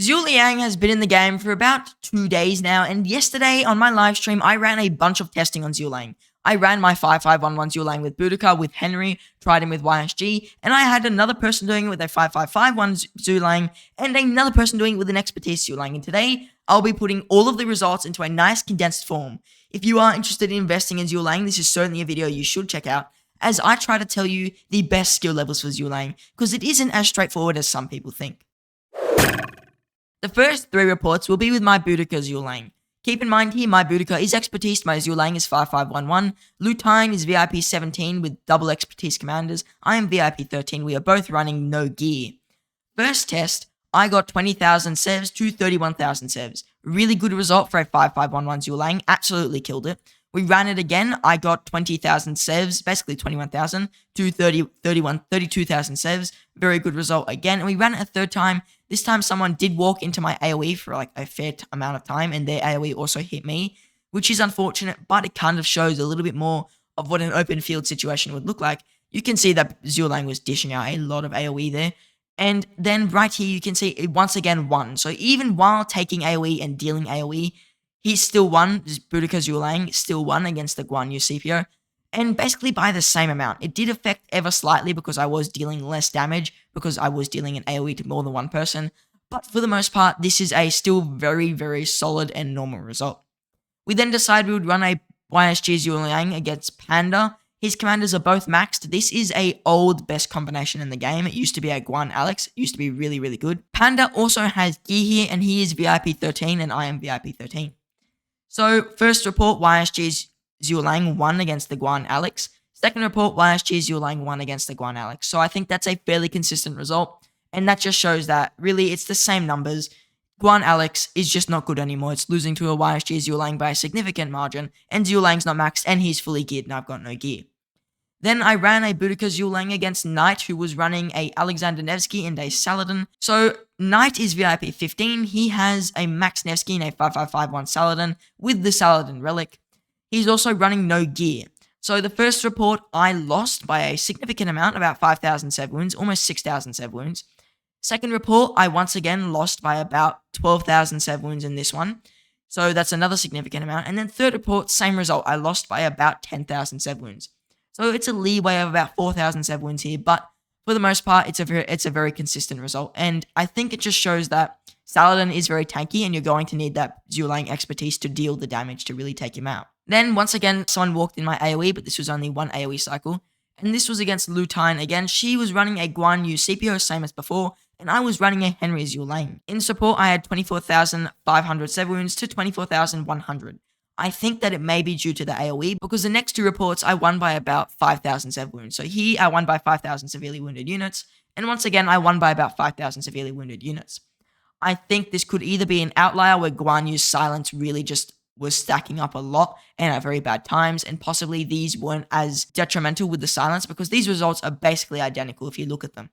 Zhuge Liang has been in the game for about 2 days now, and yesterday on my live stream, I ran a bunch of testing on Zhuge Liang. I ran my 5511 Zhuge Liang with Boudica, with Henry, tried him with YSG, and I had another person doing it with a 5551 Zhuge Liang, and another person doing it with an expertise Zhuge Liang. And today, I'll be putting all of the results into a nice condensed form. If you are interested in investing in Zhuge Liang, this is certainly a video you should check out, as I try to tell you the best skill levels for Zhuge Liang, because it isn't as straightforward as some people think. The first 3 reports will be with my Boudica Zhuge Liang. Keep in mind here, my Boudica is expertise, my Zhuge Liang is 5511, Lutine is VIP 17 with double expertise commanders, I am VIP 13, we are both running no gear. First test, I got 20,000 sevs to 31,000 sevs. Really good result for a 5511 Zhuge Liang, absolutely killed it. We ran it again, I got 20,000 sevs, basically 21,000, to 32,000 sevs. Very good result again. And we ran it a third time. This time someone did walk into my AoE for like a fair amount of time, and their AoE also hit me, which is unfortunate, but it kind of shows a little bit more of what an open field situation would look like. You can see that Zhuge Liang was dishing out a lot of AoE there. And then right here, you can see it once again won. So even while taking AoE and dealing AoE, he still won. Boudica Zhuge Liang still won against the Guan Yu CPO, and basically by the same amount. It did affect ever slightly because I was dealing less damage, because I was dealing an AoE to more than one person, but for the most part, this is a still very, very solid and normal result. We then decided we would run a YSG Zhuge Liang against Panda. His commanders are both maxed. This is a old best combination in the game. It used to be a Guan Alex. It used to be really, really good. Panda also has gear here, and he is VIP 13, and I am VIP 13. So, first report, YSG's Zhuge Liang won against the Guan Alex. Second report, YSG's Zhuge Liang won against the Guan Alex. So, I think that's a fairly consistent result, and that just shows that, really, it's the same numbers. Guan Alex is just not good anymore. It's losing to a YSG Zhuge Liang by a significant margin, and Zhuge Liang's not maxed, and he's fully geared, and I've got no gear. Then I ran a Boudica Zhuge Liang against Knight, who was running a Alexander Nevsky and a Saladin. So, Knight is VIP 15. He has a Max Nevsky and a 5551 Saladin with the Saladin relic. He's also running no gear. So, the first report, I lost by a significant amount, about 5,000 sev wounds, almost 6,000 sev wounds. Second report, I once again lost by about 12,000 sev wounds in this one. So, that's another significant amount. And then third report, same result. I lost by about 10,000 sev wounds. So it's a leeway of about 4,000 sev wounds here, but for the most part, it's a very consistent result. And I think it just shows that Saladin is very tanky, and you're going to need that Zhuge Liang expertise to deal the damage to really take him out. Then, once again, someone walked in my AoE, but this was only one AoE cycle. And this was against Lutine again. She was running a Guan Yu CPO, same as before, and I was running a Henry Zhuge Liang. In support, I had 24,500 sev wounds to 24,100. I think that it may be due to the AoE, because the next 2 reports I won by about 5,000 sev wounds. So here I won by 5,000 severely wounded units, and once again I won by about 5,000 severely wounded units. I think this could either be an outlier where Guan Yu's silence really just was stacking up a lot and at very bad times, and possibly these weren't as detrimental with the silence, because these results are basically identical if you look at them.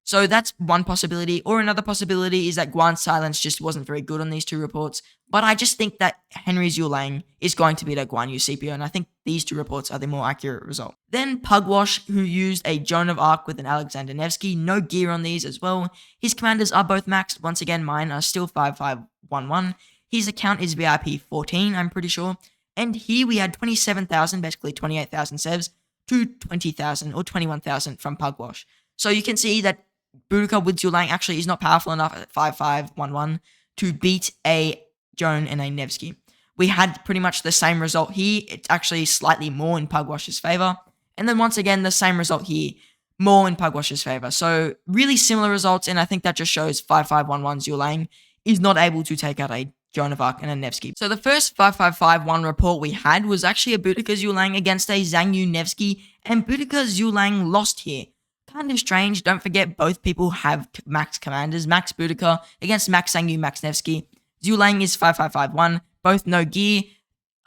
So that's one possibility, or another possibility is that Guan's silence just wasn't very good on these 2 reports, but I just think that Henry Zhuge Liang is going to beat a Guan Yu CPO, and I think these 2 reports are the more accurate result. Then Pugwash, who used a Joan of Arc with an Alexander Nevsky, no gear on these as well. His commanders are both maxed. Once again, mine are still 5511. His account is VIP 14, I'm pretty sure. And here we had 27,000, basically 28,000 sevs, to 20,000 or 21,000 from Pugwash. So you can see that Boudica with Zhuge Liang actually is not powerful enough at 5511 to beat a Joan and a Nevsky. We had pretty much the same result here. It's actually slightly more in Pugwash's favor. And then once again, the same result here, more in Pugwash's favor. So really similar results, and I think that just shows 5511 Zhuge Liang is not able to take out a Joan of Arc and a Nevsky. So the first 5551 report we had was actually a Boudica Zhuge Liang against a Zhang Yu Nevsky, and Boudica Zhuge Liang lost here. Kind of strange. Don't forget, both people have max commanders. Max Boudica against Max Zhang Yu, Max Nevsky. Zhuge Liang is 5551. Both no gear.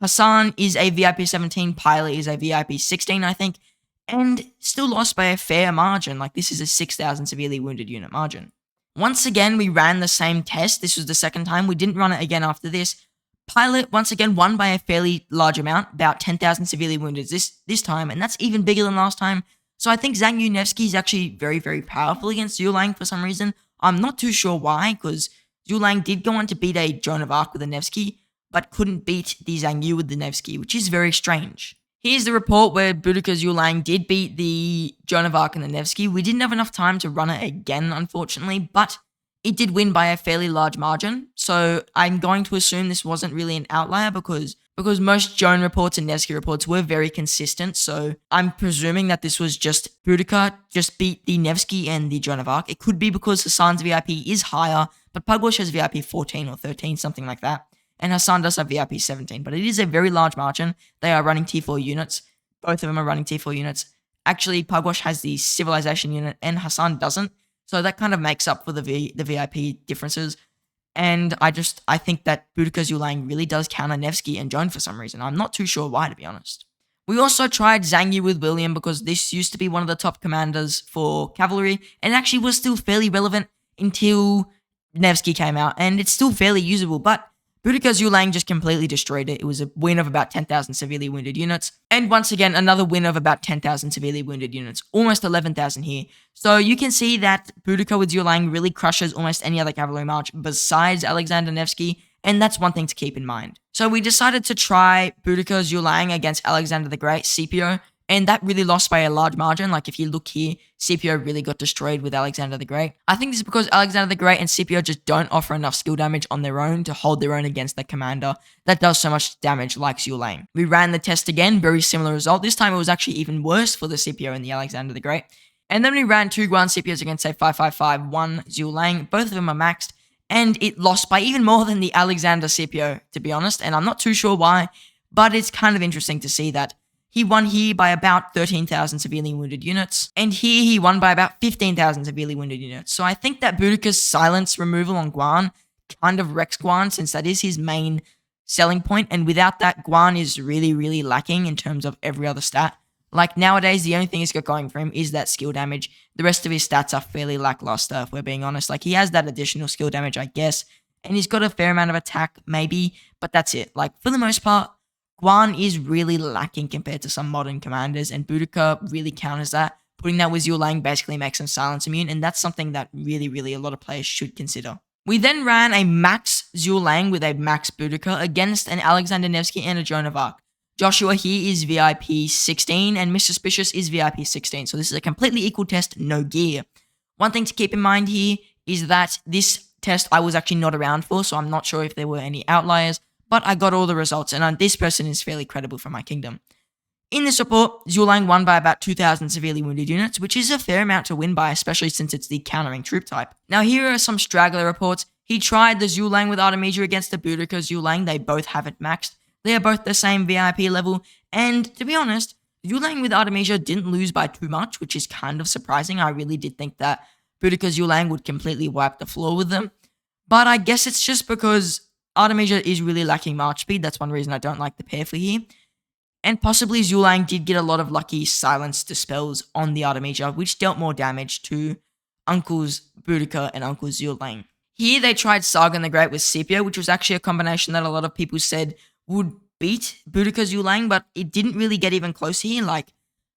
Hassan is a VIP 17. Pilot is a VIP 16, I think. And still lost by a fair margin. Like, this is a 6,000 severely wounded unit margin. Once again, we ran the same test. This was the second time. We didn't run it again after this. Pilot, once again, won by a fairly large amount. About 10,000 severely wounded this time. And that's even bigger than last time. So I think Zhang Yu Nevsky is actually very, very powerful against Zhuge Liang for some reason. I'm not too sure why, because Zhuge Liang did go on to beat a Joan of Arc with a Nevsky, but couldn't beat the Zhang Yu with the Nevsky, which is very strange. Here's the report where Boudica Zhuge Liang did beat the Joan of Arc and the Nevsky. We didn't have enough time to run it again, unfortunately, but it did win by a fairly large margin. So I'm going to assume this wasn't really an outlier because most Joan reports and Nevsky reports were very consistent. So I'm presuming that this was just Boudica just beat the Nevsky and the Joan of Arc. It could be because Hassan's VIP is higher, but Pugwash has VIP 14 or 13, something like that. And Hassan does have VIP 17, but it is a very large margin. They are running T4 units. Both of them are running T4 units. Actually, Pugwash has the Civilization unit and Hassan doesn't. So that kind of makes up for the VIP differences. And I think that Boudica Zhuge Liang really does counter Nevsky and Joan for some reason. I'm not too sure why, to be honest. We also tried Zhang Yu with William because this used to be one of the top commanders for cavalry and actually was still fairly relevant until Nevsky came out. And it's still fairly usable, but Boudica Zhuge Liang just completely destroyed it. It was a win of about 10,000 severely wounded units. And once again, another win of about 10,000 severely wounded units. Almost 11,000 here. So you can see that Boudica with Zhuge Liang really crushes almost any other cavalry march besides Alexander Nevsky. And that's one thing to keep in mind. So we decided to try Boudica Zhuge Liang against Alexander the Great, CPO. And that really lost by a large margin. Like if you look here, CPO really got destroyed with Alexander the Great. I think this is because Alexander the Great and CPO just don't offer enough skill damage on their own to hold their own against the commander that does so much damage like Zhuge Liang. We ran the test again, very similar result. This time it was actually even worse for the CPO and the Alexander the Great. And then we ran 2 Guan CPOs against say 555-1 Zhuge Liang. Both of them are maxed. And it lost by even more than the Alexander CPO, to be honest. And I'm not too sure why, but it's kind of interesting to see that. He won here by about 13,000 severely wounded units, and here he won by about 15,000 severely wounded units. So I think that Boudica's silence removal on Guan kind of wrecks Guan, since that is his main selling point, and without that, Guan is really, really lacking in terms of every other stat. Like nowadays, the only thing he's got going for him is that skill damage. The rest of his stats are fairly lackluster, if we're being honest. Like he has that additional skill damage, I guess, and he's got a fair amount of attack, maybe, but that's it. Like for the most part, Guan is really lacking compared to some modern commanders, and Boudica really counters that. Putting that with Zhuge Liang basically makes him silence immune, and that's something that really, really a lot of players should consider. We then ran a max Zhuge Liang with a max Boudica against an Alexander Nevsky and a Joan of Arc. Joshua here is VIP 16, and Mr. Suspicious is VIP 16, so this is a completely equal test, no gear. One thing to keep in mind here is that this test I was actually not around for, so I'm not sure if there were any outliers, but I got all the results, and this person is fairly credible for my kingdom. In this report, Zhuge Liang won by about 2,000 severely wounded units, which is a fair amount to win by, especially since it's the countering troop type. Now here are some straggler reports. He tried the Zhuge Liang with Artemisia against the Boudica Zhuge Liang. They both have it maxed. They are both the same VIP level, and to be honest, Zhuge Liang with Artemisia didn't lose by too much, which is kind of surprising. I really did think that Boudica Zhuge Liang would completely wipe the floor with them, but I guess it's just because Artemisia is really lacking march speed. That's one reason I don't like the pair for here. And possibly Zhuge Liang did get a lot of lucky silence dispels on the Artemisia, which dealt more damage to Uncles Boudica and Uncles Zhuge Liang. Here they tried Sargon the Great with Sepia, which was actually a combination that a lot of people said would beat Boudica Zhuge Liang, but it didn't really get even close here. Like,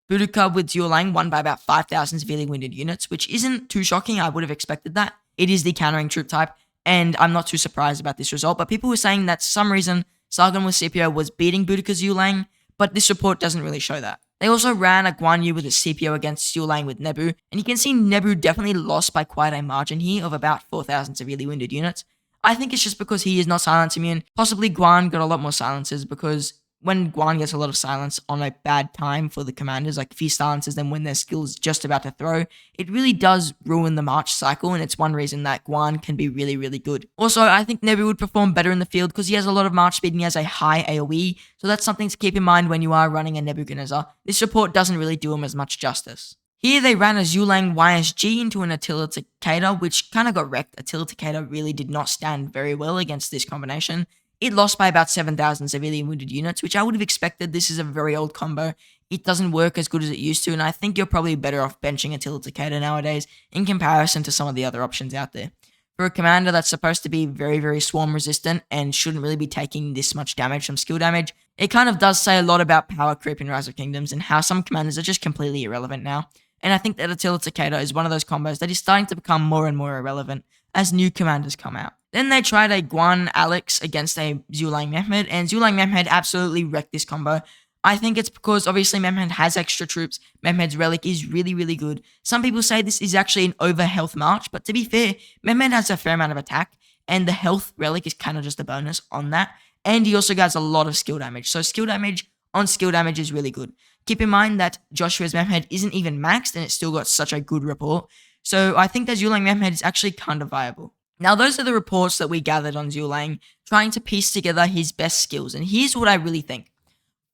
Boudica with Zhuge Liang won by about 5,000 severely wounded units, which isn't too shocking. I would have expected that. It is the countering troop type, and I'm not too surprised about this result, but people were saying that for some reason Sargon with CPO was beating Boudica Zhuge Liang, but this report doesn't really show that. They also ran a Guan Yu with a CPO against Zhuge Liang with Nebu, and you can see Nebu definitely lost by quite a margin here of about 4,000 severely wounded units. I think it's just because he is not silence immune. Possibly Guan got a lot more silences because when Guan gets a lot of silence on a bad time for the commanders, like if he silences them when their skill's just about to throw, it really does ruin the march cycle, and it's one reason that Guan can be really, really good. Also, I think Nebu would perform better in the field because he has a lot of march speed and he has a high AoE, so that's something to keep in mind when you are running a Nebuchadnezzar. This report doesn't really do him as much justice. Here they ran a Zhuge Liang YSG into an Attila Takeda, which kind of got wrecked. Attila Takeda really did not stand very well against this combination. It lost by about 7,000 severely wounded units, which I would have expected. This is a very old combo. It doesn't work as good as it used to, and I think you're probably better off benching Attila Takeda nowadays in comparison to some of the other options out there. For a commander that's supposed to be very, very swarm resistant and shouldn't really be taking this much damage from skill damage, it kind of does say a lot about power creep in Rise of Kingdoms and how some commanders are just completely irrelevant now. And I think that Attila Takeda is one of those combos that is starting to become more and more irrelevant as new commanders come out. Then they tried a Guan Alex against a Zhuge Liang Mehmed, and Zhuge Liang Mehmed absolutely wrecked this combo. I think it's because obviously Mehmed has extra troops. Mehmed's relic is really, really good. Some people say this is actually an over health march, but to be fair, Mehmed has a fair amount of attack, and the health relic is kind of just a bonus on that. And he also has a lot of skill damage. So skill damage on skill damage is really good. Keep in mind that Joshua's Mehmed isn't even maxed, and it's still got such a good report. So I think that Zhuge Liang Mehmed is actually kind of viable. Now, those are the reports that we gathered on Zhuge Liang, trying to piece together his best skills. And here's what I really think.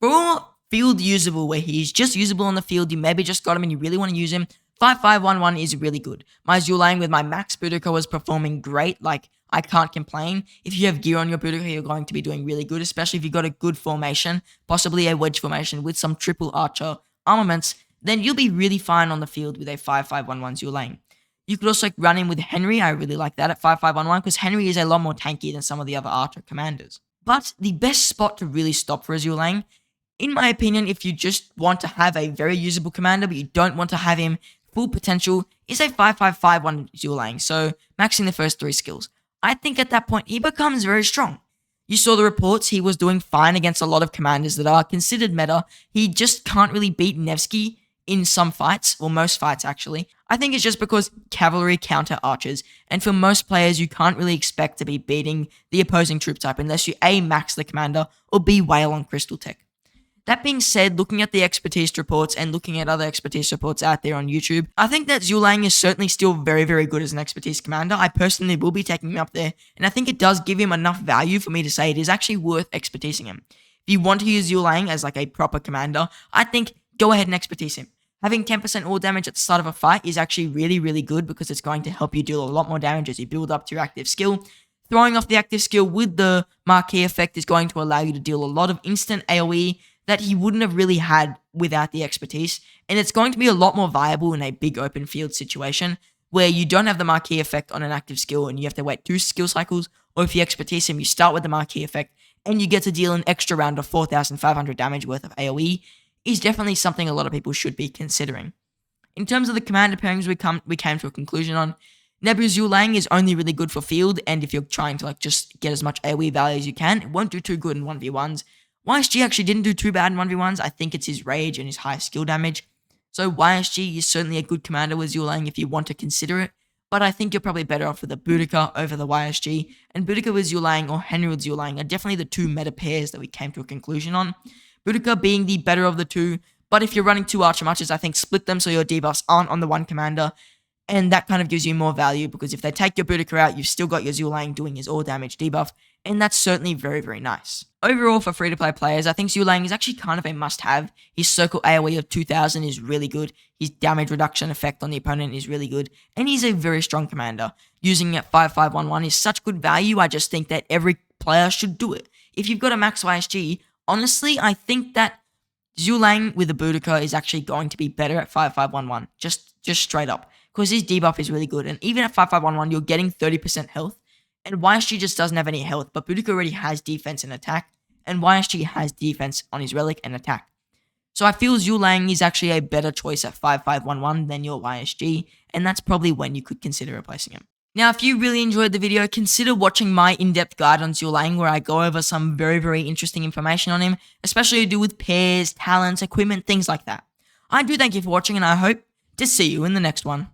For field usable, where he's just usable on the field, you maybe just got him and you really want to use him, 5511 is really good. My Zhuge Liang with my max Boudica was performing great. Like, I can't complain. If you have gear on your Boudica, you're going to be doing really good, especially if you've got a good formation, possibly a wedge formation with some triple archer armaments, then you'll be really fine on the field with a 5511 Zhuge Liang. You could also run in with Henry. I really like that at 5511 because Henry is a lot more tanky than some of the other archer commanders. But the best spot to really stop for a Zhuge Liang, in my opinion, if you just want to have a very usable commander but you don't want to have him full potential, is a 5551 Zhuge Liang, so maxing the first 3 skills. I think at that point, he becomes very strong. You saw the reports, he was doing fine against a lot of commanders that are considered meta. He just can't really beat Nevsky in some fights, or most fights actually. I think it's just because cavalry counter archers, and for most players, you can't really expect to be beating the opposing troop type unless you A, max the commander, or B, whale on Crystal Tech. That being said, looking at the expertise reports and looking at other expertise reports out there on YouTube, I think that Zhuge Liang is certainly still very, very good as an expertise commander. I personally will be taking him up there, and I think it does give him enough value for me to say it is actually worth expertising him. If you want to use Zhuge Liang as like a proper commander, I think go ahead and expertise him. Having 10% all damage at the start of a fight is actually really, really good because it's going to help you deal a lot more damage as you build up to your active skill. Throwing off the active skill with the marquee effect is going to allow you to deal a lot of instant AoE that he wouldn't have really had without the expertise, and it's going to be a lot more viable in a big open field situation where you don't have the marquee effect on an active skill and you have to wait 2 skill cycles, or if you expertise him, you start with the marquee effect and you get to deal an extra round of 4,500 damage worth of AoE, is definitely something a lot of people should be considering. In terms of the commander pairings we came to a conclusion on, Nebu's Zhuge Liang is only really good for field, and if you're trying to just get as much AoE value as you can, it won't do too good in 1v1s. YSG actually didn't do too bad in 1v1s. I think it's his rage and his high skill damage. So YSG is certainly a good commander with Zhuge Liang if you want to consider it, but I think you're probably better off with the Boudica over the YSG, and Boudica with Zhuge Liang or Henry with Zhuge Liang are definitely the 2 meta pairs that we came to a conclusion on. Boudica being the better of the 2, but if you're running 2 archer marches, I think split them so your debuffs aren't on the one commander, and that kind of gives you more value because if they take your Boudica out, you've still got your Zhuge Liang doing his all damage debuff, and that's certainly very, very nice. Overall, for free-to-play players, I think Zhuge Liang is actually kind of a must-have. His circle AoE of 2000 is really good, his damage reduction effect on the opponent is really good, and he's a very strong commander. Using it at 5511 is such good value, I just think that every player should do it. If you've got a max YSG, honestly, I think that Zhuge Liang with the Boudica is actually going to be better at 5511, just straight up, because his debuff is really good, and even at 5511, you're getting 30% health, and YSG just doesn't have any health, but Boudica already has defense and attack, and YSG has defense on his relic and attack. So I feel Zhuge Liang is actually a better choice at 5511 than your YSG, and that's probably when you could consider replacing him. Now, if you really enjoyed the video, consider watching my in-depth guide on Zhuge Liang where I go over some very, very interesting information on him, especially to do with pairs, talents, equipment, things like that. I do thank you for watching, and I hope to see you in the next one.